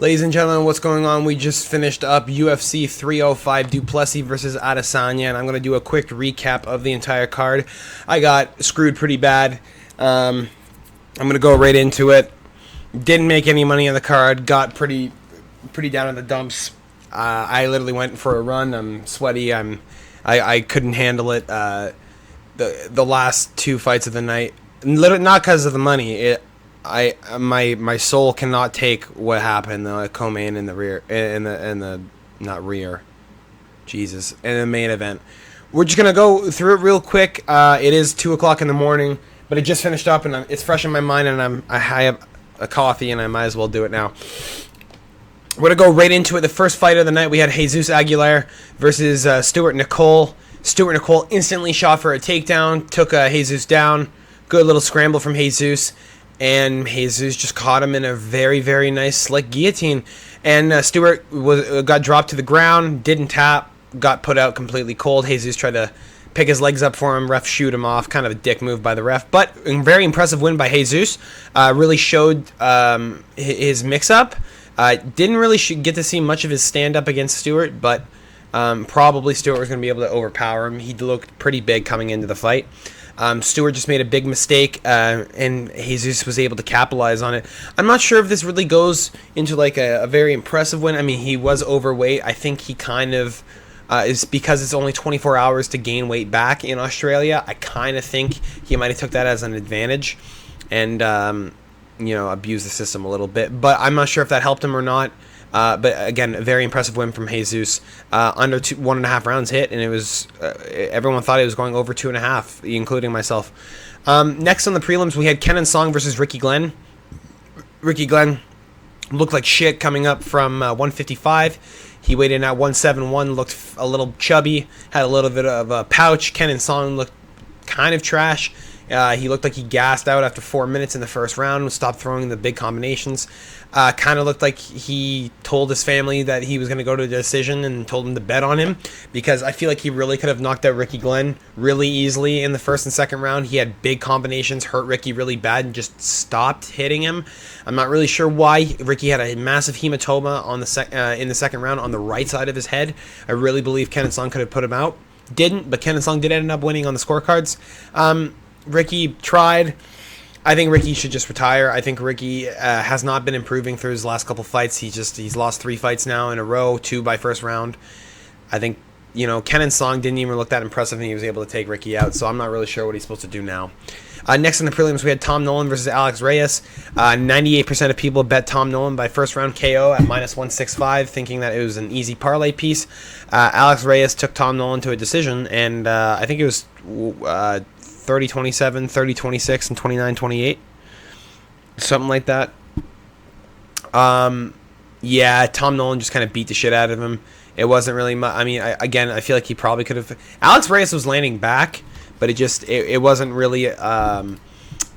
Ladies and gentlemen, what's going on? We just finished up UFC 305 Plessis versus Adesanya, and I'm going to do a quick recap of the entire card. I got screwed pretty bad. I'm going to go right into it. Didn't make any money on the card. Got pretty down in the dumps. I literally went for a run. I'm sweaty. I couldn't handle it. The last two fights of the night, not because of the money. My soul cannot take what happened. The co-main in the rear, in the not rear, Jesus, in the main event. We're just gonna go through it real quick. It is 2:00 in the morning, but it just finished up and it's fresh in my mind. And I have a coffee and I might as well do it now. We're gonna go right into it. The first fight of the night, we had Jesus Aguilar versus Stuart Nicole. Stuart Nicole instantly shot for a takedown, took Jesus down. Good little scramble from Jesus. And Jesus just caught him in a very, very nice slick guillotine. And Stewart got dropped to the ground, didn't tap, got put out completely cold. Jesus tried to pick his legs up for him. Ref shoot him off. Kind of a dick move by the ref. But a very impressive win by Jesus. Really showed his mix-up. Didn't really get to see much of his stand-up against Stewart, but probably Stewart was going to be able to overpower him. He looked pretty big coming into the fight. Stewart just made a big mistake, and Jesus was able to capitalize on it. I'm not sure if this really goes into like a very impressive win. I mean, he was overweight. I think he kind of is, because it's only 24 hours to gain weight back in Australia. I kind of think he might have took that as an advantage and abused the system a little bit. But I'm not sure if that helped him or not. But again, a very impressive win from Jesus. Under 1.5 rounds hit, and it was everyone thought it was going over 2.5, including myself. Next on the prelims, we had Kenan Song versus Ricky Glenn. Ricky Glenn looked like shit coming up from 155. He weighed in at 171, looked a little chubby, had a little bit of a pouch. Kenan Song looked kind of trash. He looked like he gassed out after 4 minutes in the first round, stopped throwing the big combinations. Kind of looked like he told his family that he was going to go to a decision and told him to bet on him, because I feel like he really could have knocked out Ricky Glenn really easily in the first and second round. He had big combinations, hurt Ricky really bad, and just stopped hitting him. I'm not really sure why. Ricky had a massive hematoma on in the second round on the right side of his head. I really believe Kenan Song could have put him out. Didn't, but Kenan Song did end up winning on the scorecards. Ricky tried. I think Ricky should just retire. I think Ricky has not been improving through his last couple fights. He's lost 3 fights now in a row, 2 by first round. I think, Kenan Song didn't even look that impressive, and he was able to take Ricky out, so I'm not really sure what he's supposed to do now. Next in the prelims, we had Tom Nolan versus Alex Reyes. 98% of people bet Tom Nolan by first round KO at -165, thinking that it was an easy parlay piece. Alex Reyes took Tom Nolan to a decision, and I think it was 30-27, 30-26, and 29-28. Something like that. Yeah, Tom Nolan just kind of beat the shit out of him. It wasn't really much. I mean, I feel like he probably could have. Alex Reyes was landing back, but it wasn't really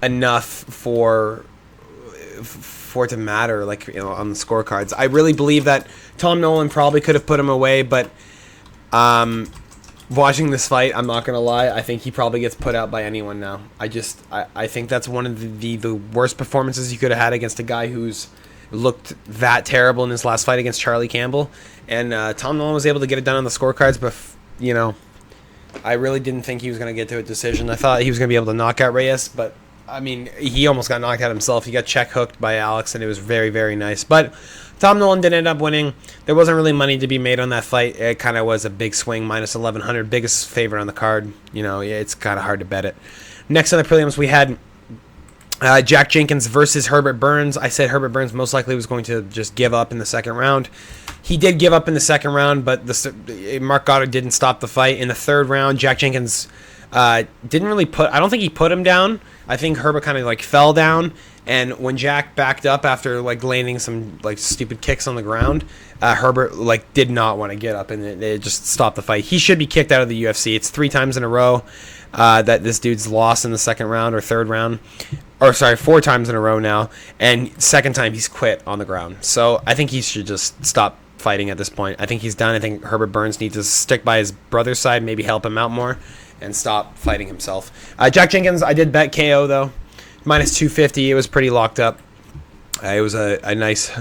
enough for it to matter, like, on the scorecards. I really believe that Tom Nolan probably could have put him away, but watching this fight, I'm not gonna lie, I think he probably gets put out by anyone now. I think that's one of the worst performances you could have had against a guy who's looked that terrible in his last fight against Charlie Campbell. And Tom Nolan was able to get it done on the scorecards, but I really didn't think he was gonna get to a decision. I thought he was gonna be able to knock out Reyes, but I mean, he almost got knocked out himself. He got check hooked by Alex, and it was very, very nice. But Tom Nolan did end up winning. There wasn't really money to be made on that fight. It kind of was a big swing, -1100, biggest favorite on the card. It's kind of hard to bet it. Next on the prelims, we had Jack Jenkins versus Herbert Burns. I said Herbert Burns most likely was going to just give up in the second round. He did give up in the second round, but Mark Goddard didn't stop the fight. In the third round, Jack Jenkins didn't really I don't think he put him down. I think Herbert kind of fell down, and when Jack backed up after landing some stupid kicks on the ground, Herbert did not want to get up, and it just stopped the fight. He should be kicked out of the UFC. It's 3 times in a row that this dude's lost in the second round or third round, or sorry, 4 times in a row now, and second time he's quit on the ground. So I think he should just stop fighting at this point. I think he's done. I think Herbert Burns needs to stick by his brother's side, maybe help him out more, and stop fighting himself. Jack Jenkins, I did bet KO though, -250. It was pretty locked up. It was a nice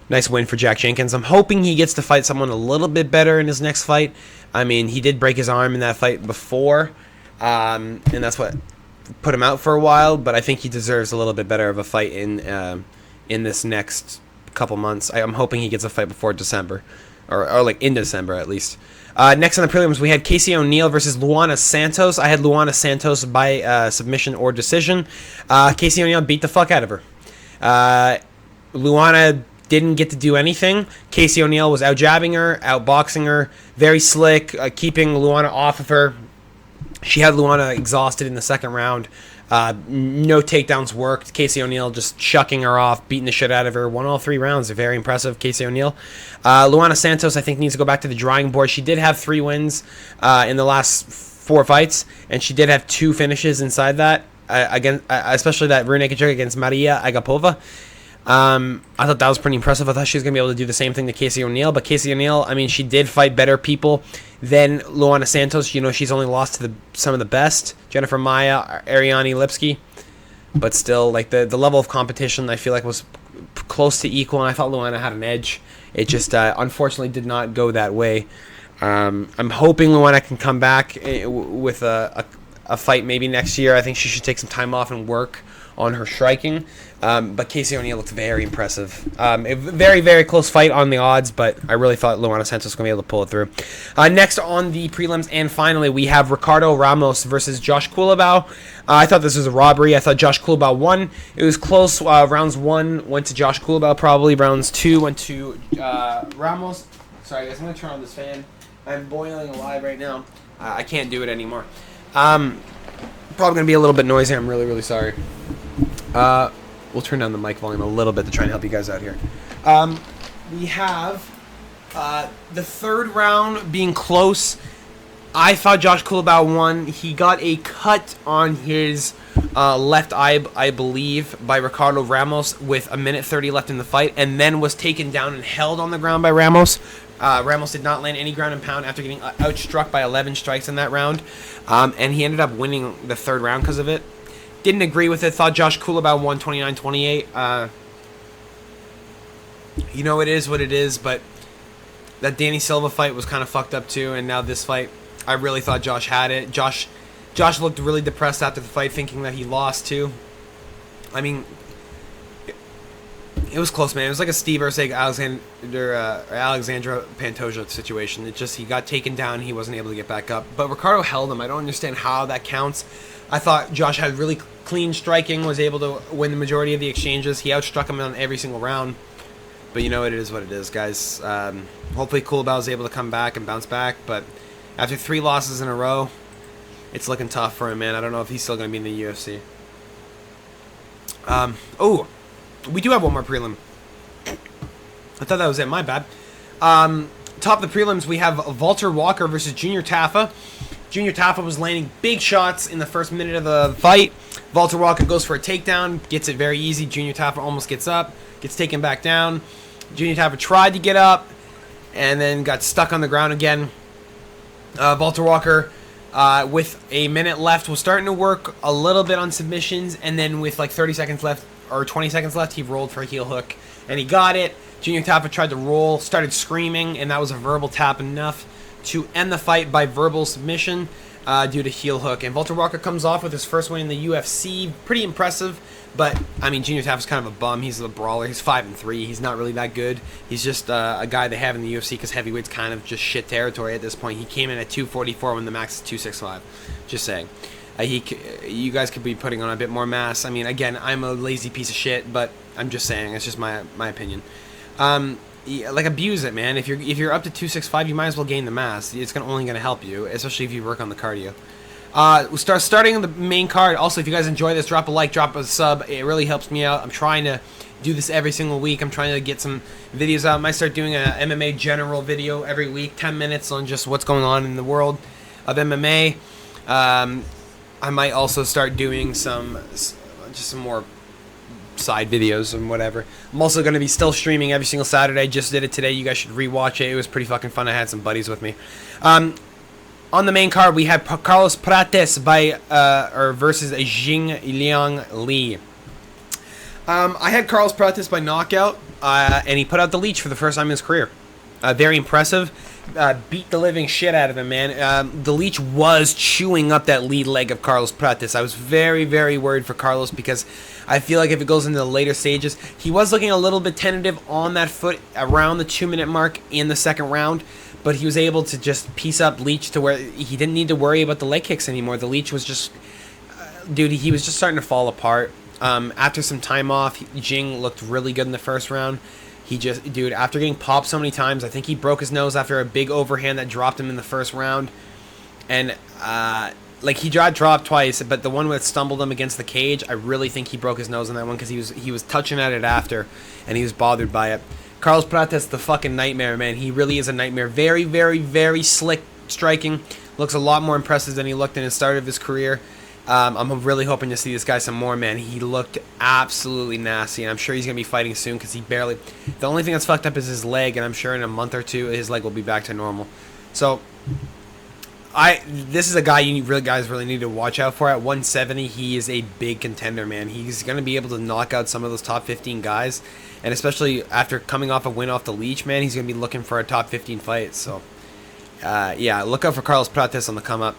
Nice win for Jack Jenkins. I'm hoping he gets to fight someone a little bit better in his next fight. I mean, he did break his arm in that fight before, and that's what put him out for a while. But I think he deserves a little bit better of a fight in this next couple months. I'm hoping he gets a fight before December, or like in December at least. Next on the prelims, we had Casey O'Neill versus Luana Santos. I had Luana Santos by submission or decision. Casey O'Neill beat the fuck out of her. Luana didn't get to do anything. Casey O'Neill was out jabbing her, out boxing her, very slick, keeping Luana off of her. She had Luana exhausted in the second round. No takedowns worked. Casey O'Neill just shucking her off, beating the shit out of her. Won all 3 rounds. Very impressive, Casey O'Neill. Luana Santos, I think, needs to go back to the drawing board. She did have 3 wins in the last 4 fights, and she did have 2 finishes inside that, especially that rear naked choke against Maria Agapova. I thought that was pretty impressive. I thought she was going to be able to do the same thing to Casey O'Neill, but Casey O'Neill, I mean, she did fight better people than Luana Santos. You know, she's only lost to some of the best, Jennifer Maia, Ariane Lipski, but still, like, the level of competition, I feel like, was close to equal, and I thought Luana had an edge. It just, unfortunately, did not go that way. I'm hoping Luana can come back with a fight maybe next year. I think she should take some time off and work on her striking. But Casey O'Neill looked very impressive. A very, very close fight on the odds, but I really thought Luana Santos was going to be able to pull it through. Next on the prelims, and finally, we have Ricardo Ramos versus Josh Culibao. I thought this was a robbery. I thought Josh Culibao won. It was close. Rounds 1 went to Josh Culibao probably. Rounds 2 went to Ramos. Sorry, guys. I'm going to turn on this fan. I'm boiling alive right now. I can't do it anymore. Probably going to be a little bit noisy. I'm really, really sorry. We'll turn down the mic volume a little bit to try and help you guys out here. We have the third round being close. I thought Josh Culibao won. He got a cut on his left eye, I believe, by Ricardo Ramos with 1:30 left in the fight, and then was taken down and held on the ground by Ramos. Ramos did not land any ground and pound after getting outstruck by 11 strikes in that round, and he ended up winning the third round because of it. Didn't agree with it. Thought Josh Culibao won 29-28. You know, it is what it is, but that Danny Silva fight was kind of fucked up too, and now this fight, I really thought Josh had it. Josh looked really depressed after the fight, thinking that he lost too. I mean, it was close, man. It was like a Steve Erceg Alexandra Pantoja situation. It just, he got taken down, he wasn't able to get back up. But Ricardo held him. I don't understand how that counts. I thought Josh had really clean striking, was able to win the majority of the exchanges. He outstruck him on every single round. But you know, it is what it is, guys. Hopefully Culibao is able to come back and bounce back. But after 3 losses in a row, it's looking tough for him, man. I don't know if he's still going to be in the UFC. Oh, we do have one more prelim. I thought that was it. My bad. Top of the prelims, we have Walter Walker versus Junior Taffa. Junior Taffa was landing big shots in the first minute of the fight. Walter Walker goes for a takedown, gets it very easy. Junior Taffa almost gets up, gets taken back down. Junior Taffa tried to get up and then got stuck on the ground again. Walter Walker, with a minute left, was starting to work a little bit on submissions, and then with like 30 seconds left, or 20 seconds left, he rolled for a heel hook, and he got it. Junior Taffa tried to roll, started screaming, and that was a verbal tap enough to end the fight by verbal submission due to heel hook. And Walter Walker comes off with his first win in the UFC. Pretty impressive, but, I mean, Junior Taffa's kind of a bum. He's a brawler. He's 5-3. He's not really that good. He's just a guy they have in the UFC because heavyweight's kind of just shit territory at this point. He came in at 244 when the max is 265. Just saying. You guys could be putting on a bit more mass. I mean, again, I'm a lazy piece of shit, but I'm just saying. It's just my opinion. Like, abuse it, man. If you're up to 265, you might as well gain the mass. It's only going to help you, especially if you work on the cardio. We'll starting the main card. Also, if you guys enjoy this, drop a like, drop a sub. It really helps me out. I'm trying to do this every single week. I'm trying to get some videos out. I might start doing a MMA general video every week, 10 minutes on just what's going on in the world of MMA. I might also start doing some more side videos and whatever. I'm also going to be still streaming every single Saturday. Just did it today. You guys should rewatch it. It was pretty fucking fun. I had some buddies with me. On the main card, we have Carlos Prates versus Jing Liang Li. I had Carlos Prates by knockout. and he put out the Leech for the first time in his career. Very impressive. Beat the living shit out of him, man. The Leech was chewing up that lead leg of Carlos Prates. I was very, very worried for Carlos because I feel like if it goes into the later stages, he was looking a little bit tentative on that foot around the 2-minute mark in the second round, but he was able to just piece up Leech to where he didn't need to worry about the leg kicks anymore. The Leech was just, dude, he was just starting to fall apart. After some time off, Jing looked really good in the first round. He just, dude, after getting popped so many times, I think he broke his nose after a big overhand that dropped him in the first round. And, like, he got dropped twice, but the one that stumbled him against the cage, I really think he broke his nose on that one because he was touching at it after, and he was bothered by it. Carlos Prates, the fucking nightmare, man. He really is a nightmare. Very, very, very slick striking. Looks a lot more impressive than he looked in the start of his career. I'm really hoping to see this guy some more, man. He looked absolutely nasty, and I'm sure he's going to be fighting soon because he barely... The only thing that's fucked up is his leg, and I'm sure in a month or two, his leg will be back to normal. So, this is a guy you guys really need to watch out for. At 170, he is a big contender, man. He's going to be able to knock out some of those top 15 guys, and especially after coming off a win off the Leech, man, he's going to be looking for a top 15 fight. So, yeah, look out for Carlos Prates on the come-up.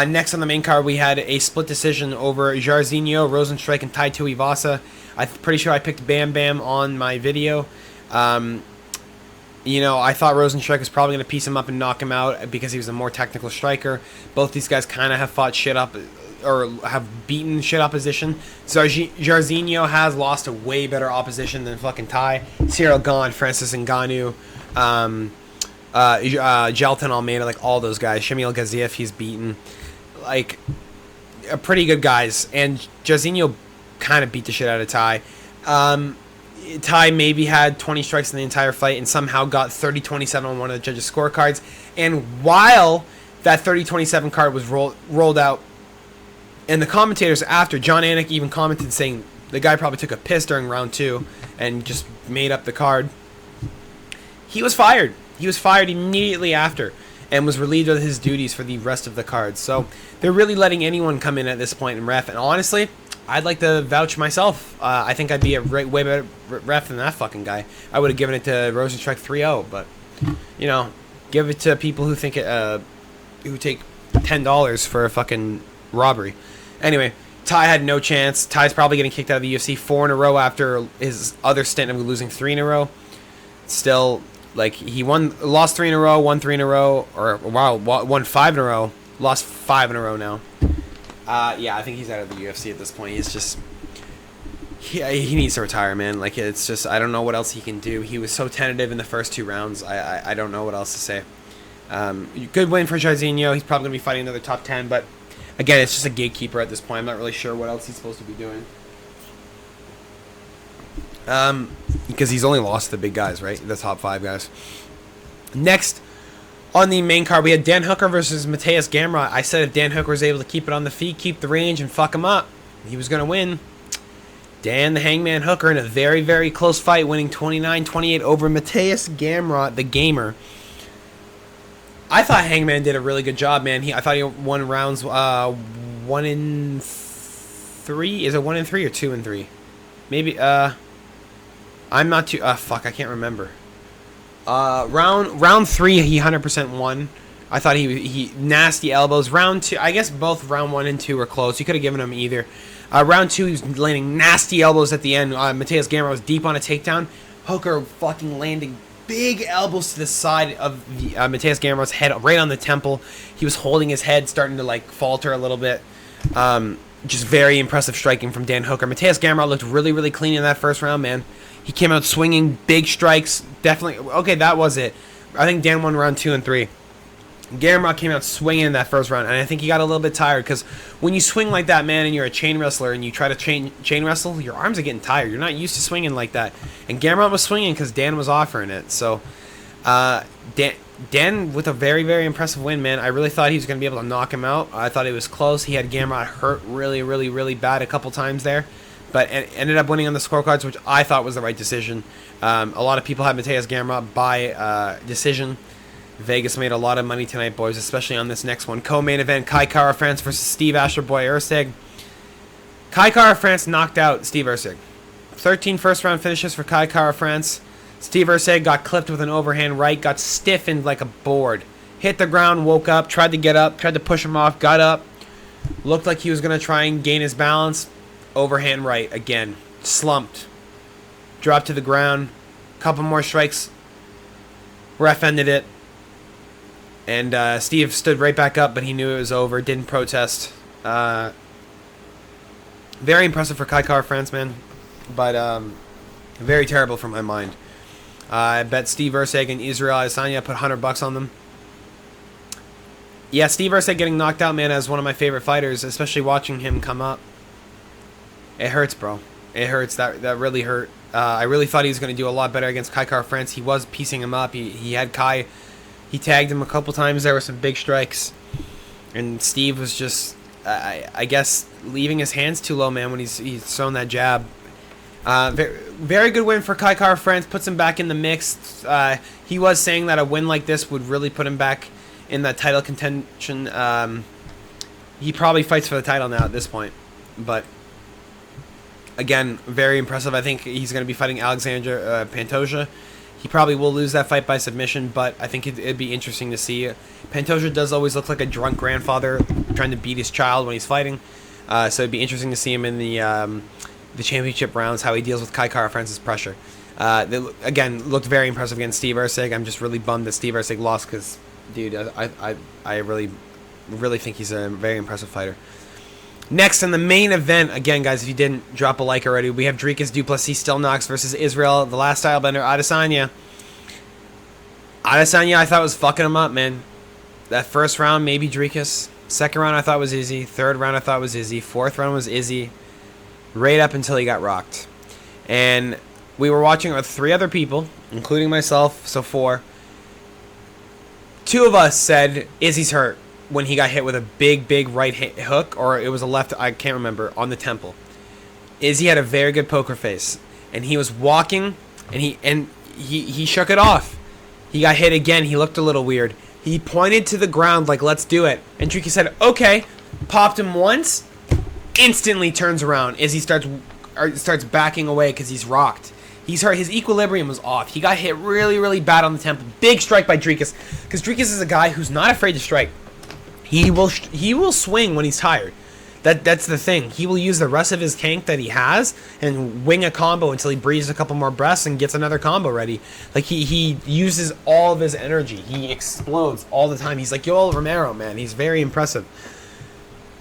Next on the main card, we had a split decision over Jairzinho, Rozenstruik, and Tai Tuivasa. I'm pretty sure I picked Bam Bam on my video. You know, I thought Rozenstruik was probably going to piece him up and knock him out because he was a more technical striker. Both these guys kind of have fought shit up, or have beaten shit opposition. So Jairzinho has lost to way better opposition than fucking Tai. Cyril Gane, Francis Ngannou, Jalton Almeida, like all those guys. Shamil Gaziev, he's beaten. Like, pretty good guys. And Jairzinho kind of beat the shit out of Tai. Tai maybe had 20 strikes in the entire fight and somehow got 30-27 on one of the judges' scorecards. And while that 30-27 card was rolled out, and the commentators after, John Anik even commented saying the guy probably took a piss during round 2 and just made up the card. He was fired. He was fired immediately after and was relieved of his duties for the rest of the cards. So they're really letting anyone come in at this point and ref. And honestly, I'd like to vouch myself. I think I'd be a way better ref than that fucking guy. I would have given it to Rozenstruik 3-0, but, you know, give it to people who think who take $10 for a fucking robbery. Anyway, Tai had no chance. Tai's probably getting kicked out of the UFC 4 in a row after his other stint of losing 3 in a row. Still, like, he lost 3 in a row, won 3 in a row, or wow, won 5 in a row, lost 5 in a row now. Yeah, I think he's out of the UFC at this point. He's just, he needs to retire, man. Like, it's just, I don't know what else he can do. He was so tentative in the first 2 rounds. I don't know what else to say. Good win for Jairzinho. He's probably gonna be fighting another top 10, but again, it's just a gatekeeper at this point. I'm not really sure what else he's supposed to be doing. Because he's only lost to the big guys, right? The top 5 guys. Next, on the main card, we had Dan Hooker versus Mateus Gamrot. I said if Dan Hooker was able to keep it on the feet, keep the range, and fuck him up, he was going to win. Dan the Hangman Hooker in a very, very close fight, winning 29-28 over Mateus Gamrot, the gamer. I thought Hangman did a really good job, man. I thought he won rounds 1 in 3. Is it 1 in 3 or 2 in 3? Maybe, I'm not too... fuck, I can't remember. Round 3, he 100% won. I thought he nasty elbows. Round 2, I guess both round 1 and 2 were close. You could have given him either. Round 2, he was landing nasty elbows at the end. Mateus Gamrot was deep on a takedown. Hooker fucking landing big elbows to the side of the Mateus Gamrot's head, right on the temple. He was holding his head, starting to like falter a little bit. Just very impressive striking from Dan Hooker. Mateus Gamrot looked really, really clean in that first round, man. He came out swinging big strikes. Definitely. Okay, that was it. I think Dan won round 2 and 3. Gamrot came out swinging in that first round, and I think he got a little bit tired because when you swing like that, man, and you're a chain wrestler and you try to chain wrestle, your arms are getting tired. You're not used to swinging like that. And Gamrot was swinging because Dan was offering it. So, Dan with a very, very impressive win, man. I really thought he was going to be able to knock him out. I thought it was close. He had Gamrot hurt really, really, really bad a couple times there, but ended up winning on the scorecards, which I thought was the right decision. A lot of people had Mateus Gamrot by decision. Vegas made a lot of money tonight, boys, especially on this next one. Co-main event, Kai Kara France versus Steve Asher Boy Erceg. Kai Kara France knocked out Steve Erceg. 13 first-round finishes for Kai Kara France. Steve Erceg got clipped with an overhand right, got stiffened like a board. Hit the ground, woke up, tried to get up, tried to push him off, got up. Looked like he was going to try and gain his balance. Overhand right again. Slumped. Dropped to the ground. Couple more strikes. Ref ended it. And Steve stood right back up, but he knew it was over. Didn't protest. Very impressive for Kai Kara France, man. But very terrible for my mind. I bet Steve Erceg and Israel Adesanya put $100 on them. Yeah, Steve Erceg getting knocked out, man, as one of my favorite fighters, especially watching him come up. It hurts, bro. It hurts. That really hurt. I really thought he was going to do a lot better against Kai Kara France. He was piecing him up. He had Kai. He tagged him a couple times. There were some big strikes. And Steve was just, I guess, leaving his hands too low, man, when he's thrown that jab. Very good win for Kai Kara France. Puts him back in the mix. He was saying that a win like this would really put him back in that title contention. He probably fights for the title now at this point. But, again, very impressive. I think he's going to be fighting Alexander Pantoja. He probably will lose that fight by submission, but I think it'd be interesting to see. Pantoja does always look like a drunk grandfather trying to beat his child when he's fighting. So it'd be interesting to see him in the championship rounds, how he deals with Kai Kara France's pressure. They, again, looked very impressive against Steve Erceg. I'm just really bummed that Steve Erceg lost because, dude, I really think he's a very impressive fighter. Next in the main event, again, guys, if you didn't drop a like already, we have Dricus du Plessis still knocks versus Israel, the last style bender, Adesanya. Adesanya, I thought was fucking him up, man. That first round, maybe Dricus. Second round, I thought was Izzy. Third round, I thought was Izzy. Fourth round was Izzy. Right up until he got rocked. And we were watching with 3 other people, including myself, so 4. 2 of us said Izzy's hurt when he got hit with a big right hook, or it was a left, I can't remember, on the temple. Izzy had a very good poker face, and he was walking, and he shook it off. He got hit again. He looked a little weird. He pointed to the ground like, let's do it. And Dricus said, okay. Popped him once, instantly turns around. Izzy starts backing away because he's rocked. He's hurt. His equilibrium was off. He got hit really bad on the temple. Big strike by Dricus, because Dricus is a guy who's not afraid to strike. He will swing when he's tired. That's the thing. He will use the rest of his tank that he has and wing a combo until he breathes a couple more breaths and gets another combo ready. Like he uses all of his energy. He explodes all the time. He's like Yoel Romero, man. He's very impressive.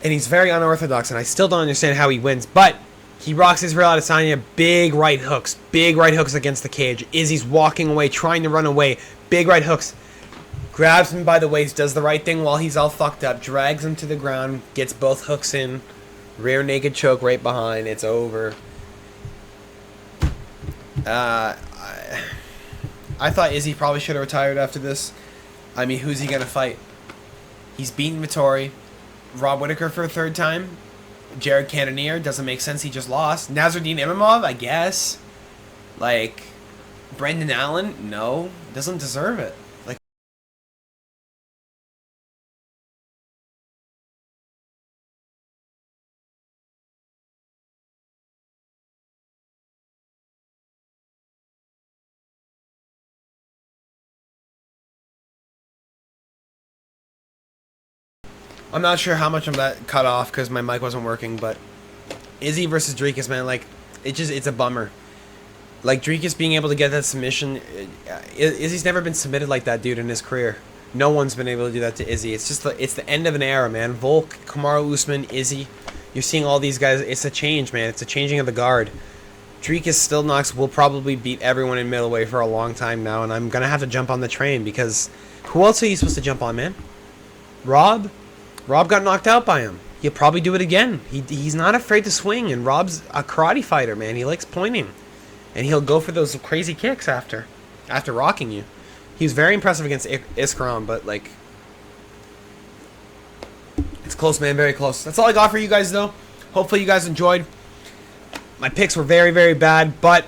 And he's very unorthodox, and I still don't understand how he wins. But he rocks Israel Adesanya, big right hooks against the cage. Izzy's walking away, trying to run away. Big right hooks. Grabs him by the waist, does the right thing while he's all fucked up, drags him to the ground, gets both hooks in, rear naked choke right behind, it's over. I thought Izzy probably should have retired after this. I mean, who's he going to fight? He's beaten Vittori. Rob Whittaker for a 3rd time. Jared Cannonier, doesn't make sense, he just lost. Nasruddin Imavov, I guess. Like, Brendan Allen, no, doesn't deserve it. I'm not sure how much of that cut off because my mic wasn't working, but Izzy versus Dricus, man, like, it's a bummer. Like, Dricus being able to get that submission, Izzy's never been submitted like that, dude, in his career. No one's been able to do that to Izzy. It's just it's the end of an era, man. Volk, Kamaru Usman, Izzy, you're seeing all these guys. It's a change, man. It's a changing of the guard. Dricus still knocks will probably beat everyone in middleweight for a long time now, and I'm gonna have to jump on the train because who else are you supposed to jump on, man? Rob got knocked out by him. He'll probably do it again. He's not afraid to swing, and Rob's a karate fighter, man. He likes pointing. And he'll go for those crazy kicks after rocking you. He was very impressive against Iskaram, but, like, it's close, man, very close. That's all I got for you guys, though. Hopefully you guys enjoyed. My picks were very bad, but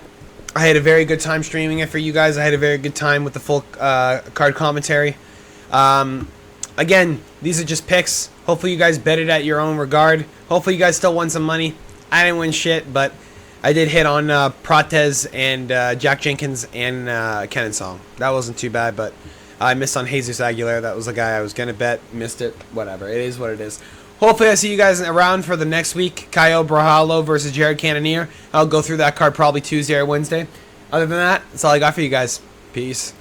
I had a very good time streaming it for you guys. I had a very good time with the full card commentary. Again, these are just picks. Hopefully you guys bet it at your own regard. Hopefully you guys still won some money. I didn't win shit, but I did hit on Prates and Jack Jenkins and Kenan Song. That wasn't too bad, but I missed on Jesus Aguilera. That was the guy I was going to bet. Missed it. Whatever. It is what it is. Hopefully I see you guys around for the next week. Caio Brajalo versus Jared Cannonier. I'll go through that card probably Tuesday or Wednesday. Other than that, that's all I got for you guys. Peace.